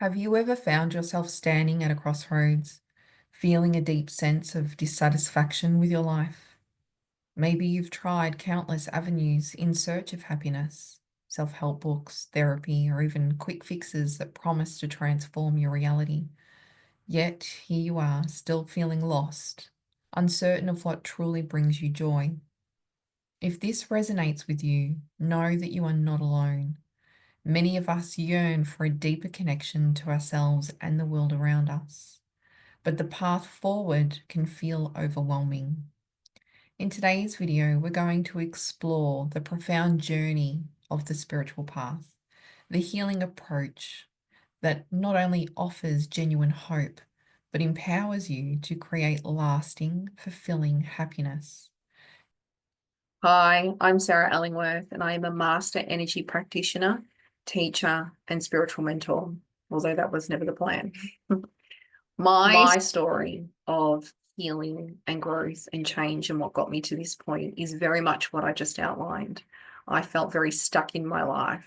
Have you ever found yourself standing at a crossroads, feeling a deep sense of dissatisfaction with your life? Maybe you've tried countless avenues in search of happiness, self-help books, therapy, or even quick fixes that promise to transform your reality. Yet here you are, still feeling lost, uncertain of what truly brings you joy. If this resonates with you, know that you are not alone. Many of us yearn for a deeper connection to ourselves and the world around us, but the path forward can feel overwhelming. In today's video, we're going to explore the profound journey of the spiritual path, the healing approach that not only offers genuine hope, but empowers you to create lasting, fulfilling happiness. Hi, I'm Sarah Ellingworth, and I am a master energy practitioner, teacher, and spiritual mentor, although that was never the plan. My story of healing and growth and change and what got me to this point is very much what I just outlined. I felt very stuck in my life.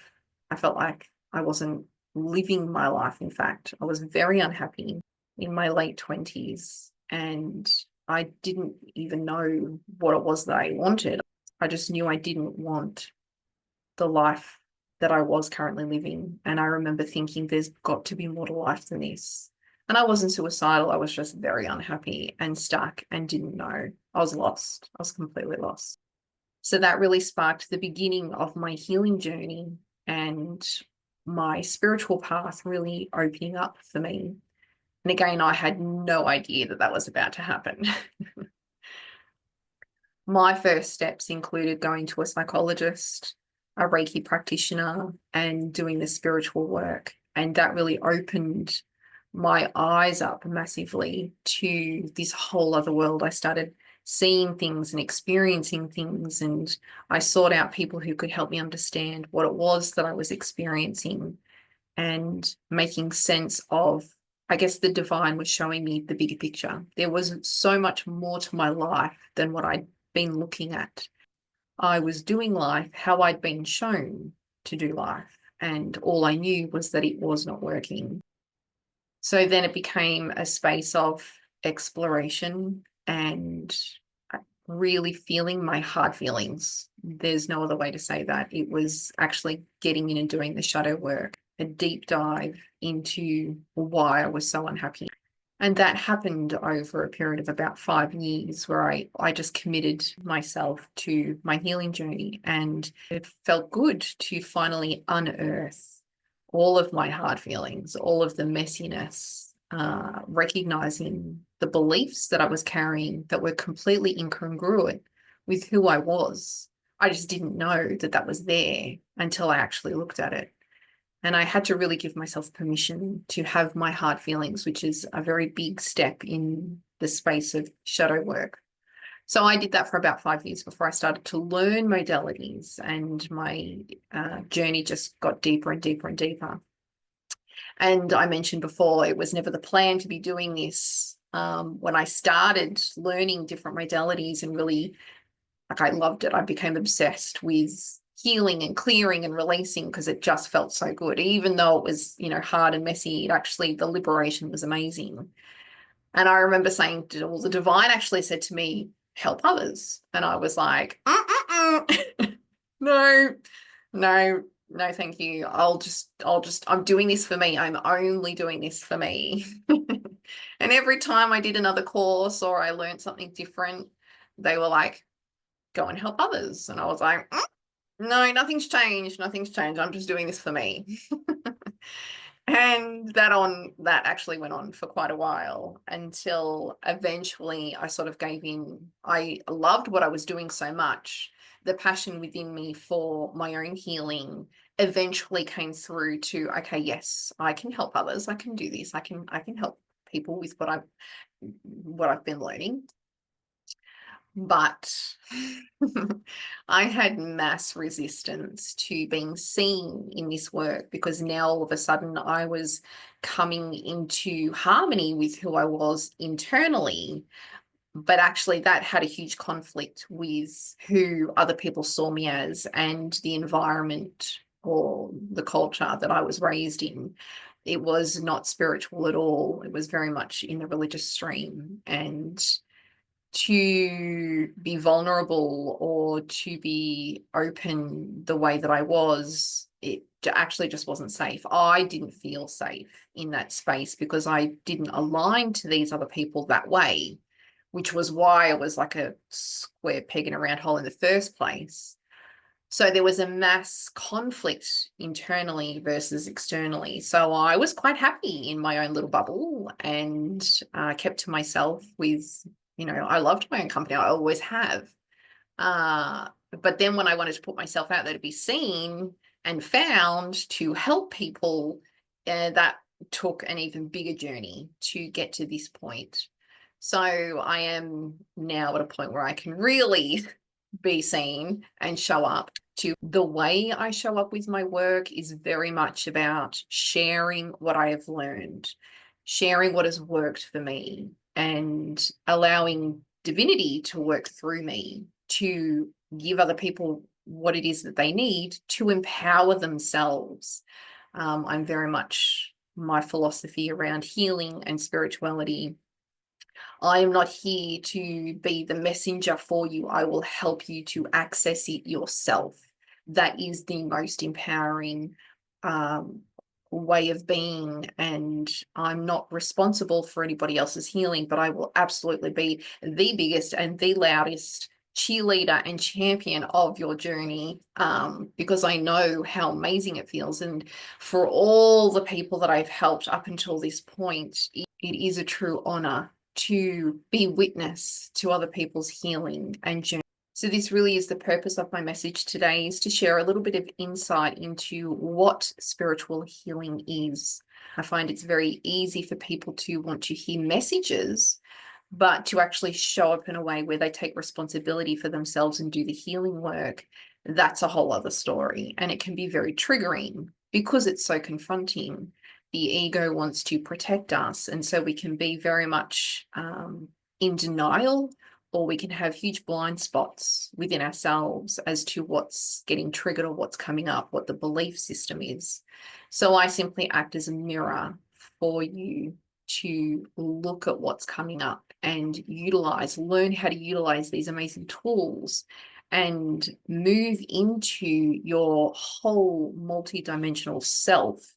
I felt like I wasn't living my life. In fact, I was very unhappy in my late 20s, and I didn't even know what it was that I wanted. I just knew I didn't want the life that I was currently living. And I remember thinking there's got to be more to life than this. And I wasn't suicidal. I was just very unhappy and stuck and didn't know. I was lost. I was completely lost. So that really sparked the beginning of my healing journey and my spiritual path really opening up for me. And again, I had no idea that that was about to happen. My first steps included going to a psychologist, a Reiki practitioner, and doing the spiritual work. And that really opened my eyes up massively to this whole other world. I started seeing things and experiencing things, and I sought out people who could help me understand what it was that I was experiencing and making sense of, I guess, the divine was showing me the bigger picture. There was so much more to my life than what I'd been looking at. I was doing life how I'd been shown to do life, and all I knew was that it was not working. So then it became a space of exploration and really feeling my hard feelings. There's no other way to say that. It was actually getting in and doing the shadow work, a deep dive into why I was so unhappy. And that happened over a period of about 5 years where I just committed myself to my healing journey. And it felt good to finally unearth all of my hard feelings, all of the messiness, recognizing the beliefs that I was carrying that were completely incongruent with who I was. I just didn't know that that was there until I actually looked at it. And I had to really give myself permission to have my hard feelings, which is a very big step in the space of shadow work. So I did that for about 5 years before I started to learn modalities, and my journey just got deeper and deeper and deeper. And I mentioned before, it was never the plan to be doing this. When I started learning different modalities and really, like, I loved it. I became obsessed with healing and clearing and releasing because it just felt so good. Even though it was, hard and messy, the liberation was amazing. And I remember saying, well, the divine actually said to me, help others. And I was like, no, no, no, thank you. I'm doing this for me. I'm only doing this for me. And every time I did another course or I learned something different, they were like, go and help others. And I was like, no, nothing's changed. Nothing's changed. I'm just doing this for me. And that actually went on for quite a while until eventually I sort of gave in. I loved what I was doing so much. The passion within me for my own healing eventually came through to, okay, yes, I can help others. I can do this. I can help people with what I've been learning. But I had mass resistance to being seen in this work because now all of a sudden I was coming into harmony with who I was internally. But actually, that had a huge conflict with who other people saw me as and the environment or the culture that I was raised in. It was not spiritual at all. It was very much in the religious stream. And to be vulnerable or to be open the way that I was, it actually just wasn't safe. I didn't feel safe in that space because I didn't align to these other people that way, which was why I was like a square peg in a round hole in the first place. So there was a mass conflict internally versus externally. So I was quite happy in my own little bubble and kept to myself with, I loved my own company. I always have. But then when I wanted to put myself out there to be seen and found to help people, that took an even bigger journey to get to this point. So I am now at a point where I can really be seen and show up. To the way I show up with my work is very much about sharing what I have learned, sharing what has worked for me, and allowing divinity to work through me to give other people what it is that they need to empower themselves. I'm very much my philosophy around healing and spirituality. I am not here to be the messenger for you. I will help you to access it yourself. That is the most empowering way of being. And I'm not responsible for anybody else's healing, but I will absolutely be the biggest and the loudest cheerleader and champion of your journey, because I know how amazing it feels. And for all the people that I've helped up until this point, it is a true honor to be witness to other people's healing and journey. So this really is the purpose of my message today, is to share a little bit of insight into what spiritual healing is. I find it's very easy for people to want to hear messages, but to actually show up in a way where they take responsibility for themselves and do the healing work, that's a whole other story. And it can be very triggering because it's so confronting. The ego wants to protect us. And so we can be very much in denial, or we can have huge blind spots within ourselves as to what's getting triggered or what's coming up, what the belief system is. So I simply act as a mirror for you to look at what's coming up and learn how to utilize these amazing tools and move into your whole multidimensional self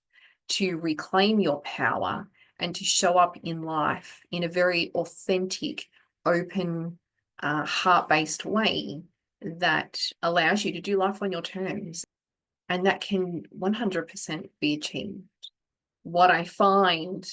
to reclaim your power and to show up in life in a very authentic, open, heart-based way that allows you to do life on your terms. And that can 100% be achieved. What I find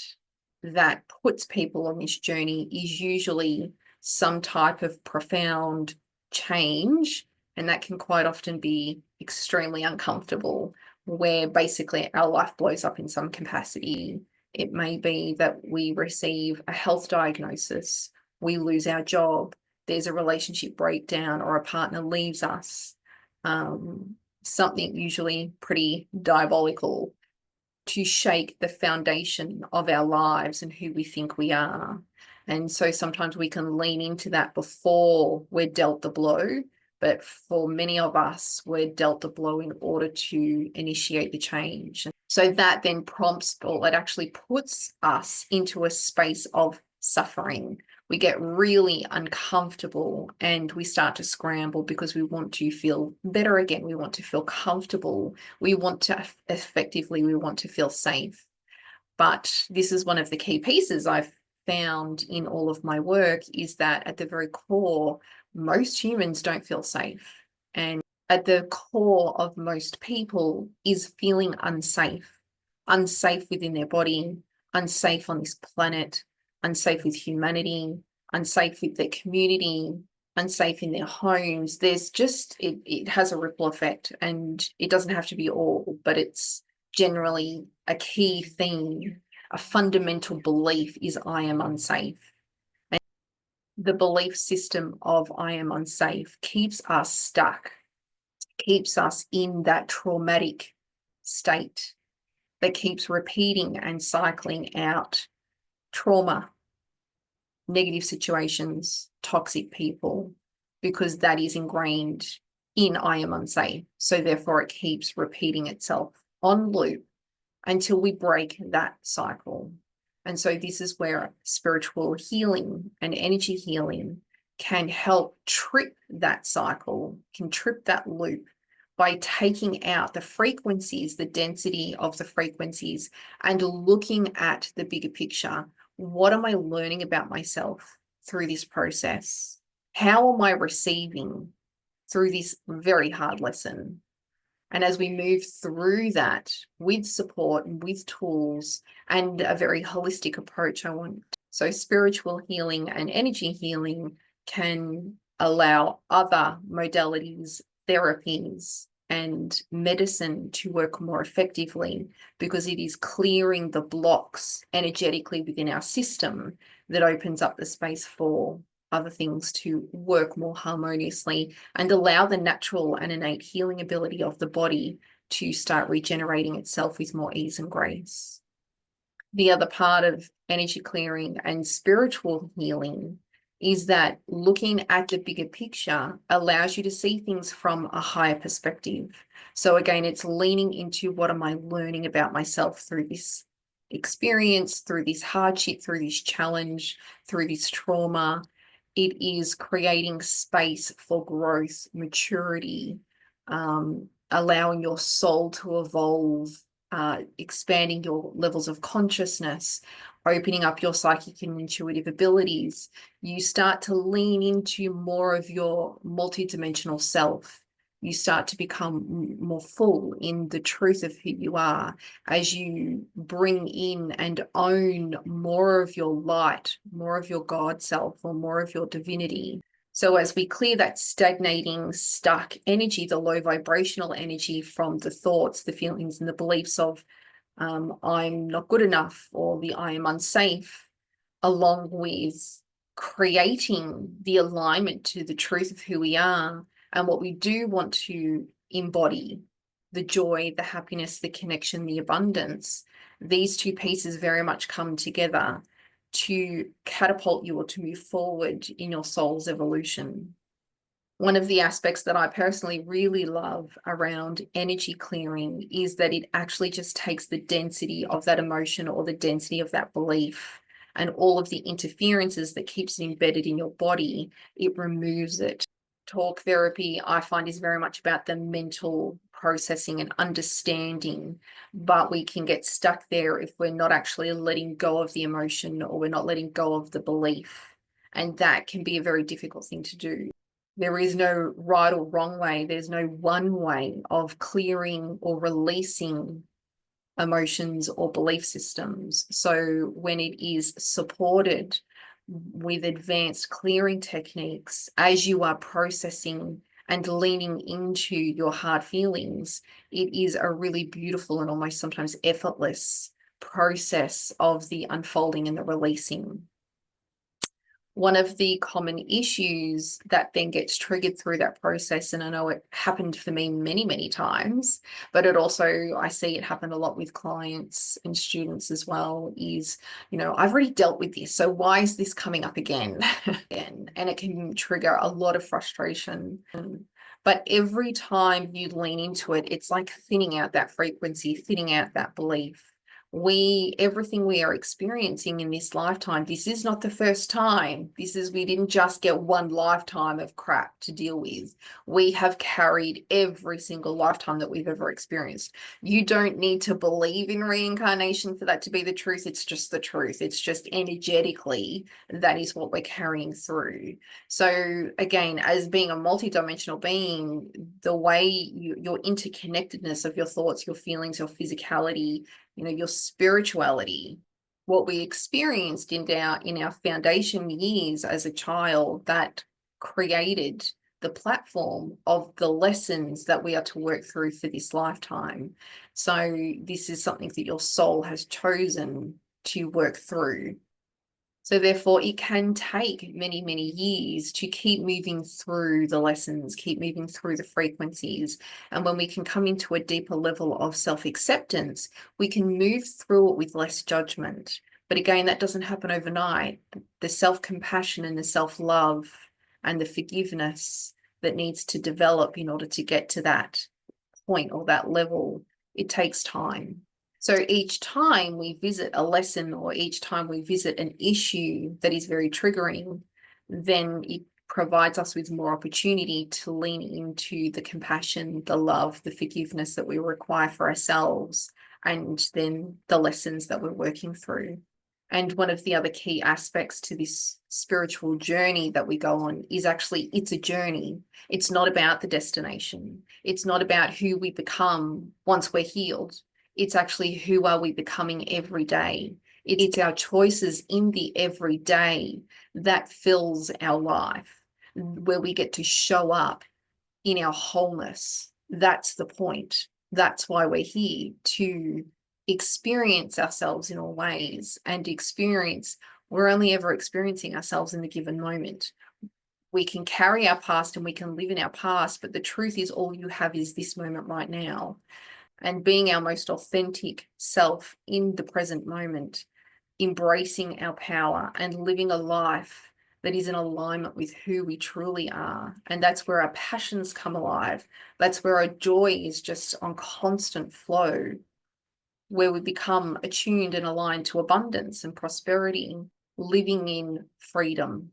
that puts people on this journey is usually some type of profound change, and that can quite often be extremely uncomfortable, where basically our life blows up in some capacity. It may be that we receive a health diagnosis, we lose our job, there's a relationship breakdown, or a partner leaves us, something usually pretty diabolical, to shake the foundation of our lives and who we think we are. And so sometimes we can lean into that before we're dealt the blow. But for many of us, we're dealt the blow in order to initiate the change. So that then prompts, or it actually puts us into a space of suffering. We get really uncomfortable and we start to scramble because we want to feel better again. We want to feel comfortable. We want to we want to feel safe. But this is one of the key pieces I've found in all of my work, is that at the very core, most humans don't feel safe. And at the core of most people is feeling unsafe, unsafe within their body, unsafe on this planet, unsafe with humanity, unsafe with their community, unsafe in their homes. There's just, it has a ripple effect, and it doesn't have to be all, but it's generally a key theme. A fundamental belief is I am unsafe. And the belief system of I am unsafe keeps us stuck, keeps us in that traumatic state that keeps repeating and cycling out trauma, negative situations, toxic people, because that is ingrained in I am unsafe. So therefore it keeps repeating itself on loop until we break that cycle. And so this is where spiritual healing and energy healing can help trip that cycle, can trip that loop by taking out the frequencies, the density of the frequencies, and looking at the bigger picture. What am I learning about myself through this process? How am I receiving through this very hard lesson? And as we move through that with support and with tools and a very holistic approach, so spiritual healing and energy healing can allow other modalities, therapies, and medicine to work more effectively, because it is clearing the blocks energetically within our system that opens up the space for other things to work more harmoniously and allow the natural and innate healing ability of the body to start regenerating itself with more ease and grace. The other part of energy clearing and spiritual healing is that looking at the bigger picture allows you to see things from a higher perspective. So again, it's leaning into what am I learning about myself through this experience, through this hardship, through this challenge, through this trauma. It is creating space for growth, maturity, allowing your soul to evolve, expanding your levels of consciousness, opening up your psychic and intuitive abilities. You start to lean into more of your multidimensional self. You start to become more full in the truth of who you are as you bring in and own more of your light, more of your God self, or more of your divinity. So as we clear that stagnating, stuck energy, the low vibrational energy from the thoughts, the feelings, and the beliefs of I'm not good enough, or the I am unsafe, along with creating the alignment to the truth of who we are and what we do want to embody, the joy, the happiness, the connection, the abundance. These two pieces very much come together to catapult you or to move forward in your soul's evolution. One of the aspects that I personally really love around energy clearing is that it actually just takes the density of that emotion or the density of that belief and all of the interferences that keeps it embedded in your body, it removes it. Talk therapy, I find, is very much about the mental processing and understanding, but we can get stuck there if we're not actually letting go of the emotion or we're not letting go of the belief. And that can be a very difficult thing to do. There is no right or wrong way. There's no one way of clearing or releasing emotions or belief systems. So when it is supported with advanced clearing techniques, as you are processing and leaning into your hard feelings, it is a really beautiful and almost sometimes effortless process of the unfolding and the releasing. One of the common issues that then gets triggered through that process, and I know it happened for me many, many times, but it also, I see it happen a lot with clients and students as well, is, I've already dealt with this, so why is this coming up again? And it can trigger a lot of frustration. But every time you lean into it, it's like thinning out that frequency, thinning out that belief. Everything we are experiencing in this lifetime, this is not the first time. We didn't just get one lifetime of crap to deal with. We have carried every single lifetime that we've ever experienced. You don't need to believe in reincarnation for that to be the truth. It's just the truth. It's just energetically, that is what we're carrying through. So again, as being a multidimensional being, the way your interconnectedness of your thoughts, your feelings, your physicality, your spirituality, what we experienced in our foundation years as a child, that created the platform of the lessons that we are to work through for this lifetime. So this is something that your soul has chosen to work through. So therefore, it can take many, many years to keep moving through the lessons, keep moving through the frequencies. And when we can come into a deeper level of self-acceptance, we can move through it with less judgment. But again, that doesn't happen overnight. The self-compassion and the self-love and the forgiveness that needs to develop in order to get to that point or that level. It takes time. So each time we visit a lesson, or each time we visit an issue that is very triggering, then it provides us with more opportunity to lean into the compassion, the love, the forgiveness that we require for ourselves, and then the lessons that we're working through. And one of the other key aspects to this spiritual journey that we go on is actually, it's a journey. It's not about the destination. It's not about who we become once we're healed. It's actually, who are we becoming every day? It's our choices in the everyday that fills our life, where we get to show up in our wholeness. That's the point. That's why we're here, to experience ourselves in all ways, and we're only ever experiencing ourselves in the given moment. We can carry our past and we can live in our past, but the truth is, all you have is this moment right now. And being our most authentic self in the present moment, embracing our power and living a life that is in alignment with who we truly are. And that's where our passions come alive. That's where our joy is just on constant flow, where we become attuned and aligned to abundance and prosperity, living in freedom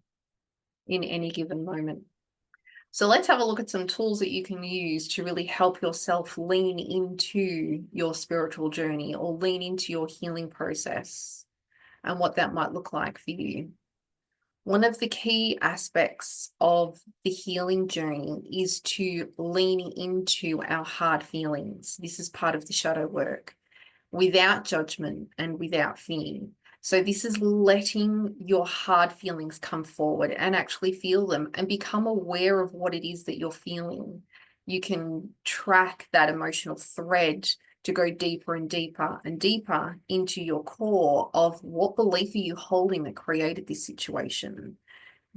in any given moment. So let's have a look at some tools that you can use to really help yourself lean into your spiritual journey, or lean into your healing process, and what that might look like for you. One of the key aspects of the healing journey is to lean into our hard feelings. This is part of the shadow work, without judgment and without fear. So this is letting your hard feelings come forward and actually feel them, and become aware of what it is that you're feeling. You can track that emotional thread to go deeper and deeper and deeper into your core of, what belief are you holding that created this situation?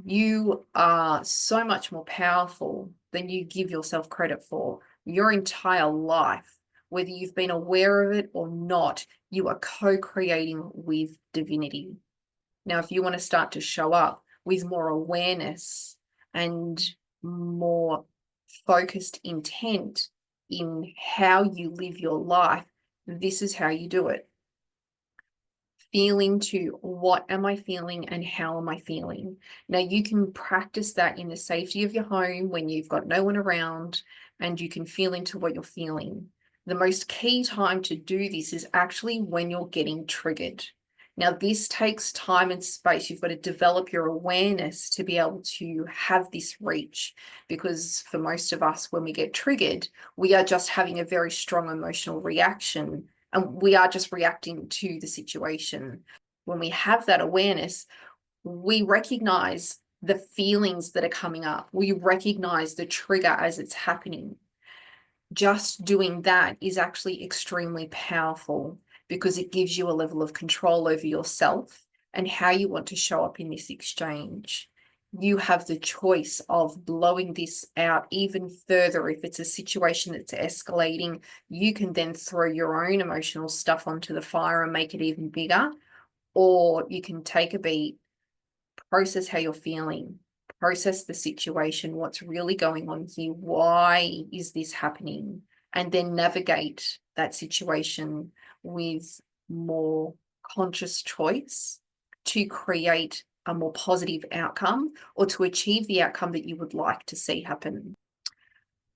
You are so much more powerful than you give yourself credit for. Your entire life, whether you've been aware of it or not, you are co-creating with divinity. Now, if you want to start to show up with more awareness and more focused intent in how you live your life, this is how you do it. Feel into, what am I feeling and how am I feeling? Now, you can practice that in the safety of your home when you've got no one around, and you can feel into what you're feeling. The most key time to do this is actually when you're getting triggered. Now, this takes time and space. You've got to develop your awareness to be able to have this reach, because for most of us, when we get triggered, we are just having a very strong emotional reaction, and we are just reacting to the situation. When we have that awareness, we recognize the feelings that are coming up. We recognize the trigger as it's happening. Just doing that is actually extremely powerful, because it gives you a level of control over yourself and how you want to show up in this exchange. You have the choice of blowing this out even further. If it's a situation that's escalating, you can then throw your own emotional stuff onto the fire and make it even bigger. Or you can take a beat, process how you're feeling, process the situation, what's really going on here, why is this happening, and then navigate that situation with more conscious choice to create a more positive outcome, or to achieve the outcome that you would like to see happen.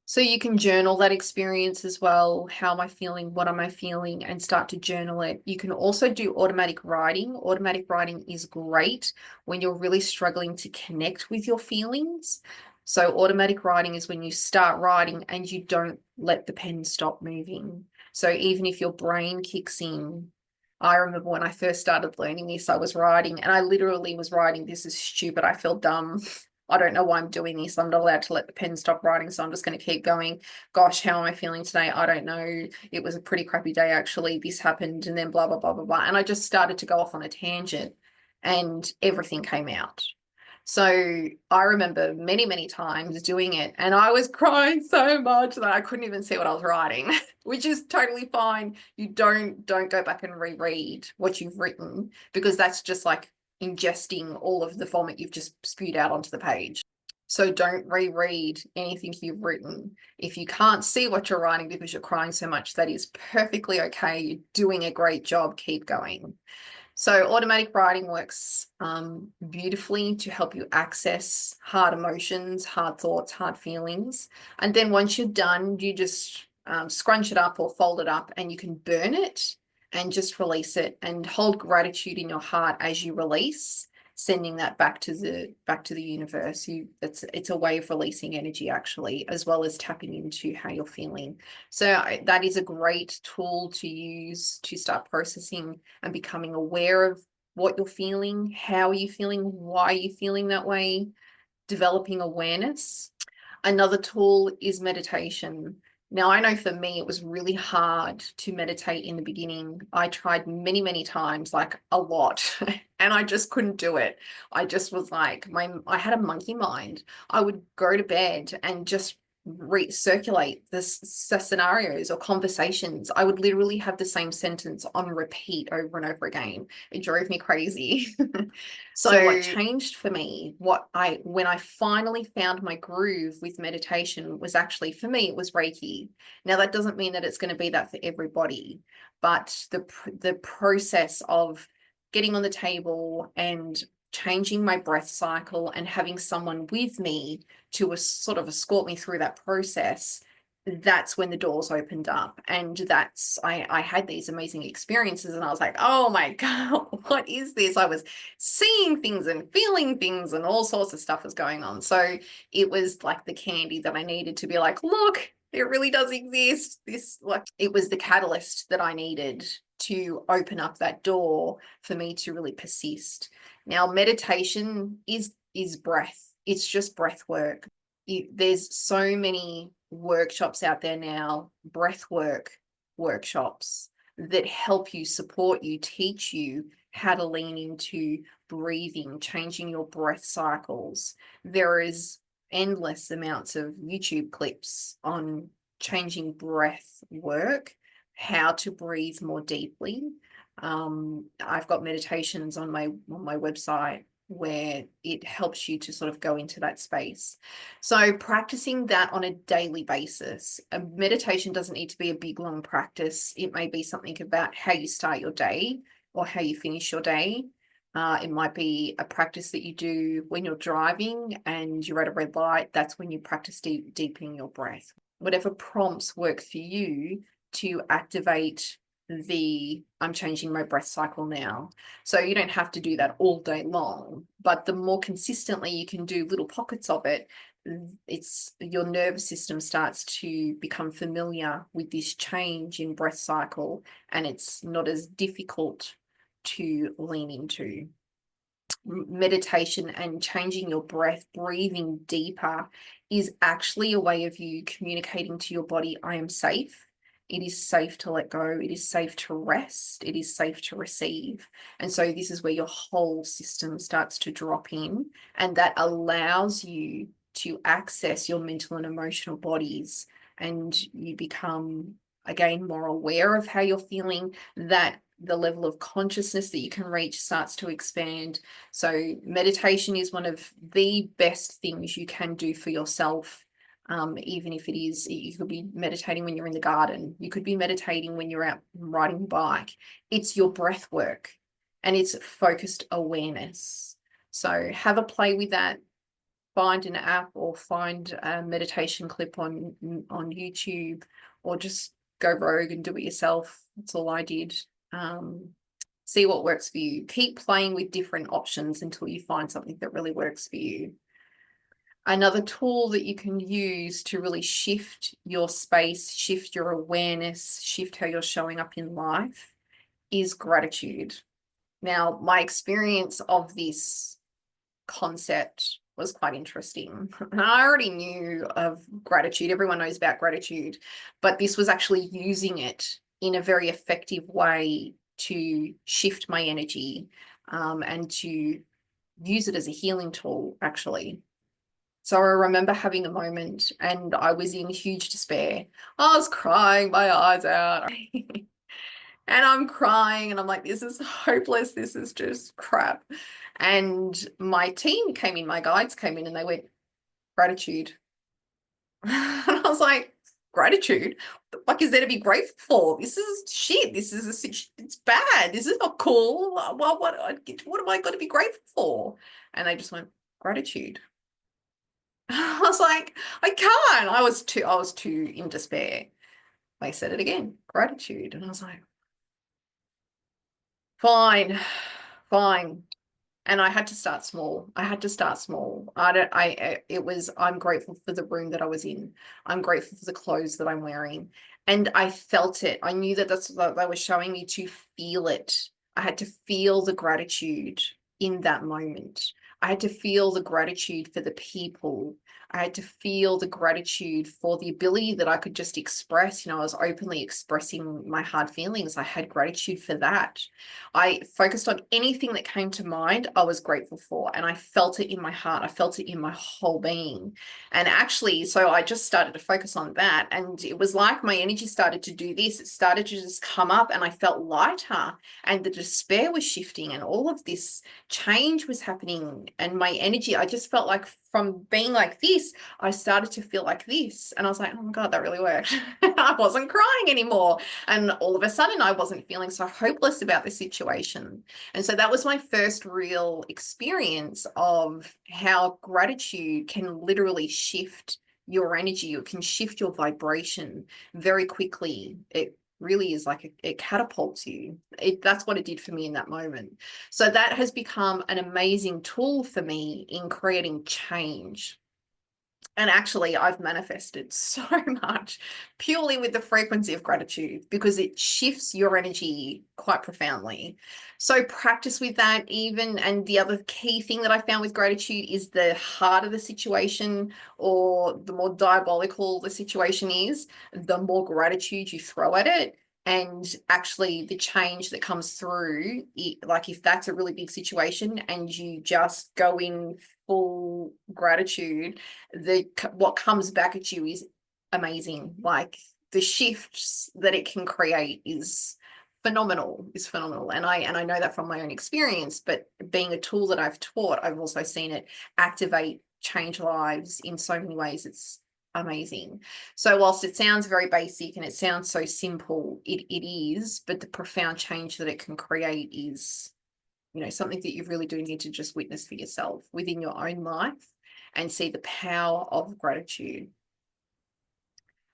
So you can journal that experience as well. How am I feeling? What am I feeling? And start to journal it. You can also do automatic writing. Automatic writing is great when you're really struggling to connect with your feelings. So automatic writing is when you start writing and you don't let the pen stop moving. So even if your brain kicks in, I remember when I first started learning this, I was writing, and I literally was writing, "This is stupid. I feel dumb. I don't know why I'm doing this. I'm not allowed to let the pen stop writing, so I'm just going to keep going. Gosh, how am I feeling today? I don't know. It was a pretty crappy day, actually. This happened," and then blah, blah, blah, blah, blah. And I just started to go off on a tangent, and everything came out. So I remember many, many times doing it, and I was crying so much that I couldn't even see what I was writing, which is totally fine. You don't go back and reread what you've written, because that's just like ingesting all of the vomit you've just spewed out onto the page. So don't reread anything you've written. If you can't see what you're writing because you're crying so much, that is perfectly okay. You're doing a great job. Keep going. So automatic writing works beautifully to help you access hard emotions, hard thoughts, hard feelings. And then once you're done, you just scrunch it up or fold it up, and you can burn it and just release it and hold gratitude in your heart as you release, sending that back to the universe. It's a way of releasing energy, actually, as well as tapping into how you're feeling. So that is a great tool to use to start processing and becoming aware of what you're feeling, how are you feeling, why are you feeling that way, developing awareness. Another tool is meditation. Now, I know for me, it was really hard to meditate in the beginning. I tried many, many times, like a lot, and I just couldn't do it. I just was like, I had a monkey mind. I would go to bed and just recirculate the scenarios or conversations. I would literally have the same sentence on repeat over and over again. It drove me crazy. So what changed for me, when I finally found my groove with meditation, was actually, for me, it was Reiki. Now that doesn't mean that it's going to be that for everybody, but the process of getting on the table and changing my breath cycle and having someone with me to sort of escort me through that process, that's when the doors opened up. And I had these amazing experiences, and I was like, oh my God, what is this? I was seeing things and feeling things, and all sorts of stuff was going on. So it was like the candy that I needed to be like, look, it really does exist. It was the catalyst that I needed to open up that door for me to really persist. Now, meditation is breath. It's just breath work. There's so many workshops out there now, breath work workshops, that help you, support you, teach you how to lean into breathing, changing your breath cycles. There is endless amounts of YouTube clips on changing breath work, how to breathe more deeply. I've got meditations on my website where it helps you to sort of go into that space. So practicing that on a daily basis. A meditation doesn't need to be a big, long practice. It may be something about how you start your day or how you finish your day. It might be a practice that you do when you're driving and you're at a red light. That's when you practice deepening your breath. Whatever prompts work for you to activate I'm changing my breath cycle now. So you don't have to do that all day long, but the more consistently you can do little pockets of it, your nervous system starts to become familiar with this change in breath cycle, and it's not as difficult to lean into. Meditation and changing your breath, breathing deeper, is actually a way of you communicating to your body, I am safe. It is safe to let go. It is safe to rest. It is safe to receive. And so this is where your whole system starts to drop in, and that allows you to access your mental and emotional bodies, and you become, again, more aware of how you're feeling, that the level of consciousness that you can reach starts to expand. So meditation is one of the best things you can do for yourself. Even if you could be meditating when you're in the garden, you could be meditating when you're out riding your bike. It's your breath work, and it's focused awareness. So have a play with that. Find an app or find a meditation clip on YouTube, or just go rogue and do it yourself. That's all I did. See what works for you. Keep playing with different options until you find something that really works for you. Another tool that you can use to really shift your space, shift your awareness, shift how you're showing up in life, is gratitude. Now, my experience of this concept was quite interesting. I already knew of gratitude. Everyone knows about gratitude, but this was actually using it in a very effective way to shift my energy, and to use it as a healing tool, actually. So I remember having a moment, and I was in huge despair. I was crying my eyes out. And I'm crying, and I'm like, this is hopeless. This is just crap. And my team came in, my guides came in, and they went, gratitude. And I was like, gratitude? What the fuck is there to be grateful for? This is shit. It's bad. This is not cool. Well, what am I going to be grateful for? And they just went, gratitude. I was like, I can't. I was too in despair. They said it again, gratitude. And I was like, fine, fine. And I had to start small. I had to start small. I'm grateful for the room that I was in. I'm grateful for the clothes that I'm wearing. And I felt it. I knew that that's what they were showing me, to feel it. I had to feel the gratitude in that moment. I had to feel the gratitude for the people. I had to feel the gratitude for the ability that I could just express. I was openly expressing my hard feelings. I had gratitude for that. I focused on anything that came to mind, I was grateful for, and I felt it in my heart. I felt it in my whole being. And actually, so I just started to focus on that. And it was like my energy started to do this. It started to just come up, and I felt lighter, and the despair was shifting, and all of this change was happening. And my energy, I just felt like from being like this, I started to feel like this. And I was like, oh my God, that really worked. I wasn't crying anymore. And all of a sudden, I wasn't feeling so hopeless about the situation. And so that was my first real experience of how gratitude can literally shift your energy. It can shift your vibration very quickly. It really is like it catapults you. That's what it did for me in that moment. So that has become an amazing tool for me in creating change. And actually, I've manifested so much purely with the frequency of gratitude, because it shifts your energy quite profoundly. So practice with that even. And the other key thing that I found with gratitude is the harder the situation, or the more diabolical the situation is, the more gratitude you throw at it. And actually the change that comes through, like if that's a really big situation and you just go in full gratitude, what comes back at you is amazing. Like the shifts that it can create is phenomenal. And I know that from my own experience, but being a tool that I've taught, I've also seen it activate, change lives in so many ways. It's amazing. So whilst it sounds very basic and it sounds so simple, it is, but the profound change that it can create is, something that you really do need to just witness for yourself within your own life and see the power of gratitude.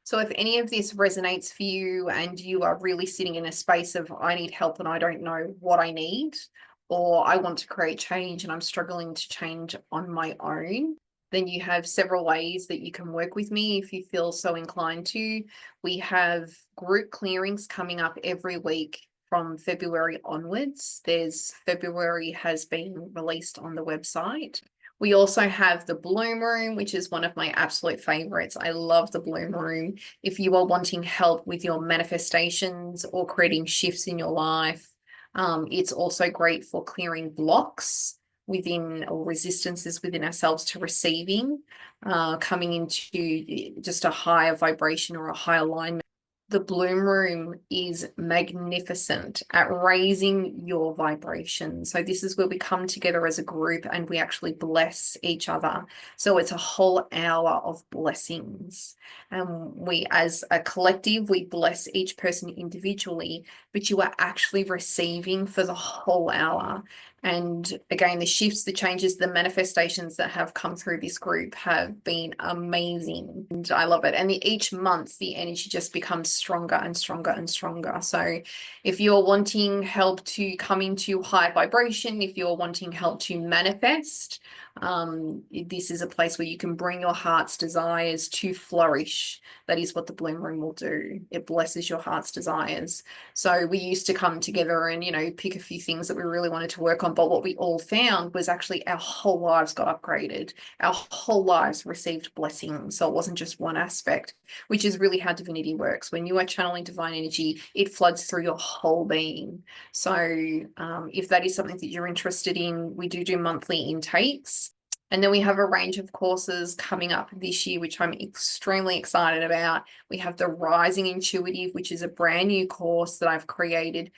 So if any of this resonates for you and you are really sitting in a space of, I need help and I don't know what I need, or I want to create change and I'm struggling to change on my own, then you have several ways that you can work with me if you feel so inclined to. We have group clearings coming up every week from February onwards. February has been released on the website. We also have the Bloom Room, which is one of my absolute favorites. I love the Bloom Room. If you are wanting help with your manifestations or creating shifts in your life, it's also great for clearing blocks within, or resistances within ourselves to receiving, coming into just a higher vibration or a higher alignment. The Bloom Room is magnificent at raising your vibration. So this is where we come together as a group and we actually bless each other. So it's a whole hour of blessings. And we, as a collective, we bless each person individually, but you are actually receiving for the whole hour. And again, the shifts, the changes, the manifestations that have come through this group have been amazing. And I love it. And each month, the energy just becomes stronger and stronger and stronger. So if you're wanting help to come into high vibration, if you're wanting help to manifest, this is a place where you can bring your heart's desires to flourish. That is what the Bloom Room will do. It blesses your heart's desires. So we used to come together and, pick a few things that we really wanted to work on. But what we all found was actually our whole lives got upgraded. Our whole lives received blessings. So it wasn't just one aspect, which is really how divinity works. When you are channeling divine energy, it floods through your whole being. So if that is something that you're interested in, we do monthly intakes. And then we have a range of courses coming up this year, which I'm extremely excited about. We have the Rising Intuitive, which is a brand new course that I've created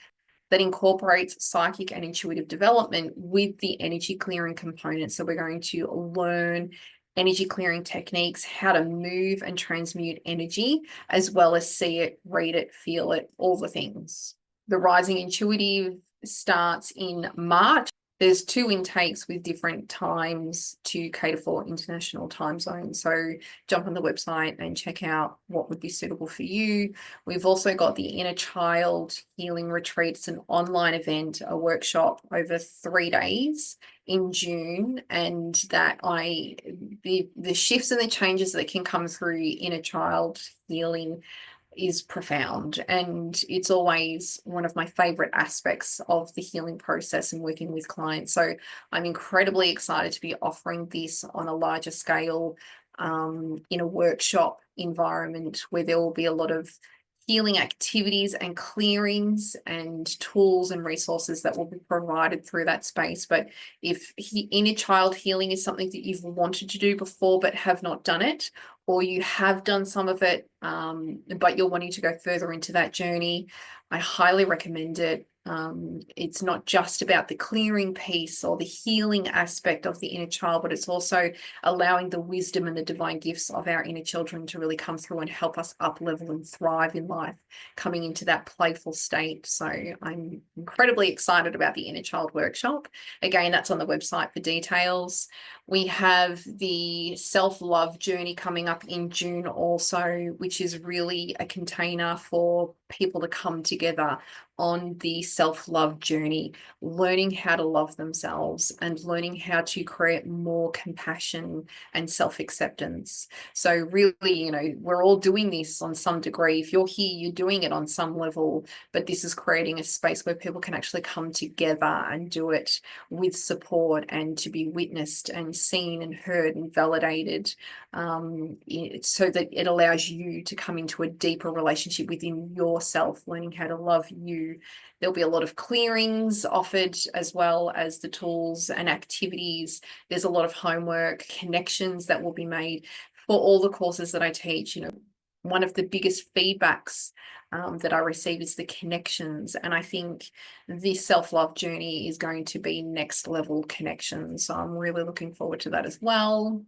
that incorporates psychic and intuitive development with the energy clearing component. So we're going to learn energy clearing techniques, how to move and transmute energy, as well as see it, read it, feel it, all the things. The Rising Intuitive starts in March. There's 2 intakes with different times to cater for international time zones. So jump on the website and check out what would be suitable for you. We've also got the Inner Child Healing Retreat. It's an online event, a workshop over 3 days in June, and that the shifts and the changes that can come through inner child healing is profound, and it's always one of my favorite aspects of the healing process and working with clients. So I'm incredibly excited to be offering this on a larger scale, in a workshop environment where there will be a lot of healing activities and clearings and tools and resources that will be provided through that space. But if inner child healing is something that you've wanted to do before but have not done it, or you have done some of it, but you're wanting to go further into that journey, I highly recommend it. It's not just about the clearing piece or the healing aspect of the inner child, but it's also allowing the wisdom and the divine gifts of our inner children to really come through and help us up level and thrive in life, coming into that playful state. So I'm incredibly excited about the Inner Child Workshop. Again, that's on the website for details. We have the self-love journey coming up in June also, which is really a container for people to come together on the self-love journey, learning how to love themselves and learning how to create more compassion and self-acceptance. So really, we're all doing this on some degree. If you're here, you're doing it on some level, but this is creating a space where people can actually come together and do it with support and to be witnessed and seen and heard and validated, so that it allows you to come into a deeper relationship within yourself, learning how to love you. There'll be a lot of clearings offered, as well as the tools and activities. There's a lot of homework, connections that will be made for all the courses that I teach. One of the biggest feedbacks that I receive is the connections. And I think this self-love journey is going to be next level connections. So I'm really looking forward to that as well.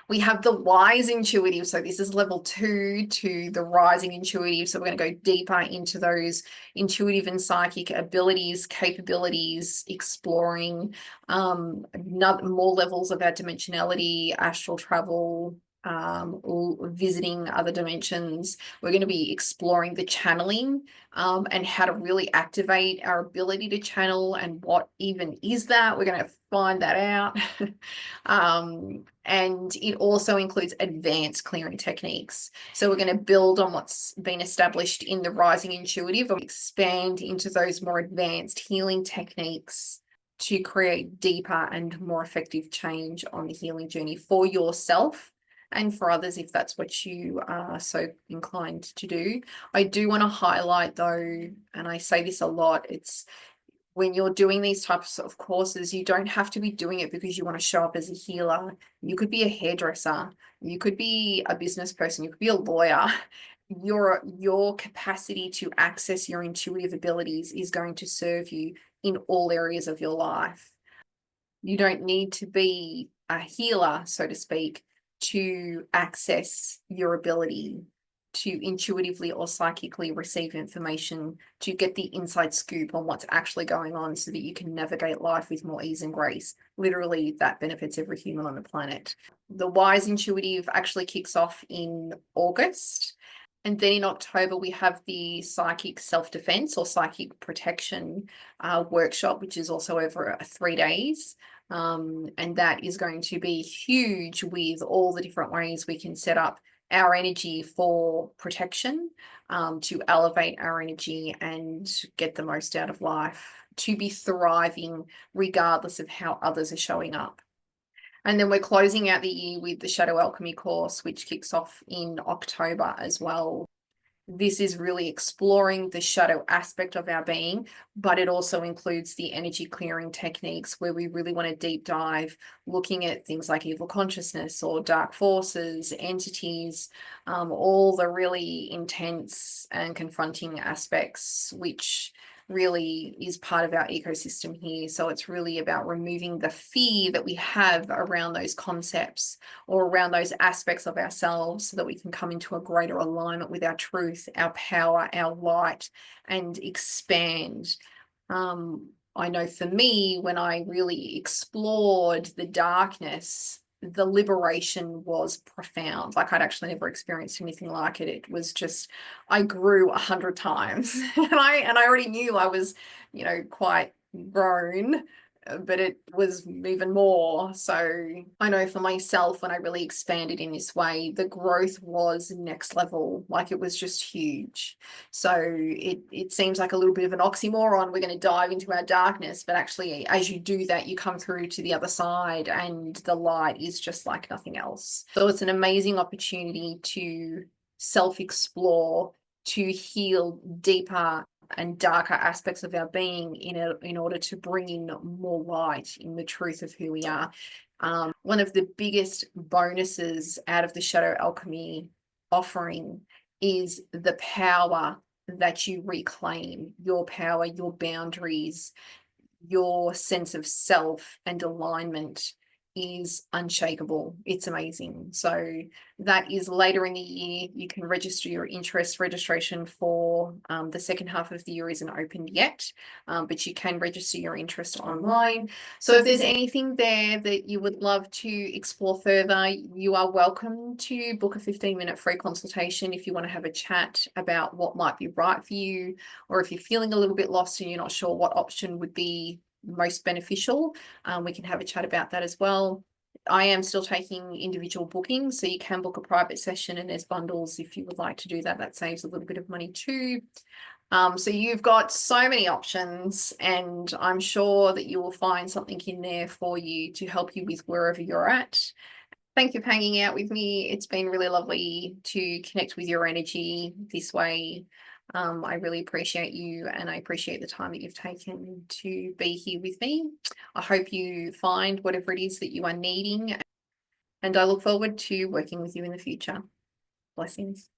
We have the Wise Intuitive. So this is level 2 to the Rising Intuitive. So we're going to go deeper into those intuitive and psychic abilities, capabilities, exploring more levels of our dimensionality, astral travel, visiting other dimensions. We're going to be exploring the channeling, and how to really activate our ability to channel and what even is that. We're going to find that out. And it also includes advanced clearing techniques. So we're going to build on what's been established in the Rising Intuitive and expand into those more advanced healing techniques to create deeper and more effective change on the healing journey for yourself and for others, if that's what you are so inclined to do. I do want to highlight, though, and I say this a lot, it's when you're doing these types of courses, you don't have to be doing it because you want to show up as a healer. You could be a hairdresser, you could be a business person, you could be a lawyer. Your capacity to access your intuitive abilities is going to serve you in all areas of your life. You don't need to be a healer, so to speak, to access your ability to intuitively or psychically receive information, to get the inside scoop on what's actually going on so that you can navigate life with more ease and grace. Literally, that benefits every human on the planet. The Wise Intuitive actually kicks off in August. And then in October, we have the Psychic Self-Defense or Psychic Protection workshop, which is also over 3 days. And that is going to be huge with all the different ways we can set up our energy for protection, to elevate our energy and get the most out of life, to be thriving regardless of how others are showing up. And then we're closing out the year with the Shadow Alchemy course, which kicks off in October as well. This is really exploring the shadow aspect of our being, but it also includes the energy clearing techniques where we really want to deep dive, looking at things like evil consciousness or dark forces, entities, all the really intense and confronting aspects which really is part of our ecosystem here. So it's really about removing the fear that we have around those concepts or around those aspects of ourselves so that we can come into a greater alignment with our truth, our power, our light, and expand. I know for me, when I really explored the darkness, the liberation was profound. Like I'd actually never experienced anything like it. It was just, I grew 100 times, and I already knew I was, quite grown, but it was even more. So I know for myself, when I really expanded in this way, the growth was next level. Like it was just huge. So it seems like a little bit of an oxymoron. We're going to dive into our darkness, but actually, as you do that, you come through to the other side, and the light is just like nothing else. So it's an amazing opportunity to self-explore, to heal deeper and darker aspects of our being in order to bring in more light in the truth of who we are. One of the biggest bonuses out of the Shadow Alchemy offering is the power that you reclaim, your power, your boundaries, your sense of self and alignment is unshakable. It's amazing. So that is later in the year. You can register your interest. Registration for the second half of the year isn't opened yet, but you can register your interest online. So if there's anything there that you would love to explore further, you are welcome to book a 15-minute free consultation if you want to have a chat about what might be right for you, or if you're feeling a little bit lost and you're not sure what option would be most beneficial. We can have a chat about that as well. I am still taking individual bookings, so you can book a private session, and there's bundles if you would like to do that. That saves a little bit of money too. So you've got so many options, and I'm sure that you will find something in there for you to help you with wherever you're at. Thank you for hanging out with me. It's been really lovely to connect with your energy this way. I really appreciate you, and I appreciate the time that you've taken to be here with me. I hope you find whatever it is that you are needing, and I look forward to working with you in the future. Blessings.